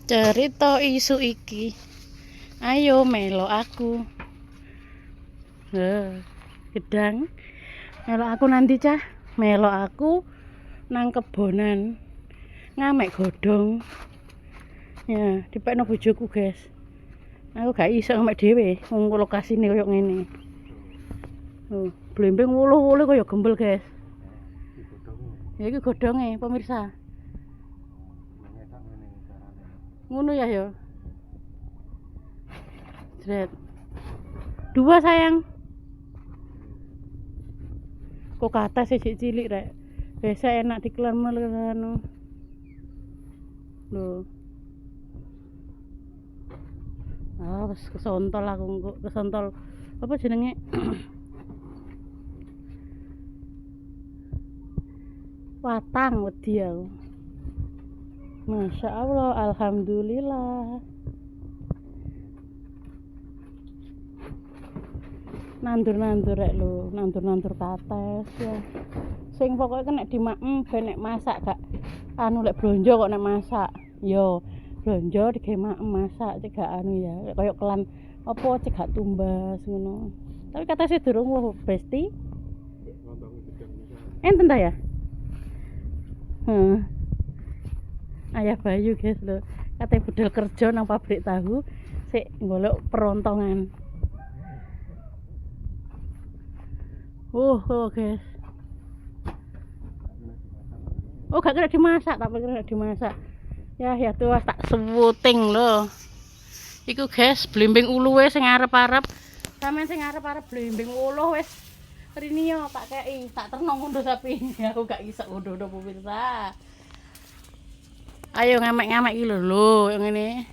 Cerita isu iki. Ayo melo aku. Gedang. Melo aku nanti cah. Melo aku nang kebonan. Ngamek godhong. Ya, dipekno bojoku, guys. Aku gak iso ngamek dhewe. Wong lokasine koyo ngene. Blimbing wuluh-wuluh koyo gembel, guys. Ya iki godhonge, pemirsa. Ngono ya yo. Jret. Dua sayang. Kok kata sih cilik rek. Biasa enak dikelemel anu. Lho. Wes kesontol aku kok kesontol. Apa jenenge? Watang wedi aku. Masya Allah, alhamdulillah. Nandur-nandur rek lho, nandur-nandur kates ya. Sing pokoke nek dimakem ben nek masak gak anu lek blonjo kok nek masak. Yo, blonjo digawe makem masak cek gak anu ya, koyo kelan apa cek gak tumbas ngono. Tapi katanya durung lho, Besti. Enten ta ya? Ayah Bayu guys lho, katanya budal kerja nang pabrik tahu sik golek perontongan. Guys. Oh gak kena dimasak, tak pikir kena dimasak. Ya tuh tak sebuting lho. Iku guys, blimbing uluwe sing arep-arep. Sampeyan sing arep-arep blimbing uluh wis rini yo tak kei, tak terno ngono sapi. Aku gak iso ngono pemirsa. Ayo ngamek-ngamek iki lho, yang ini.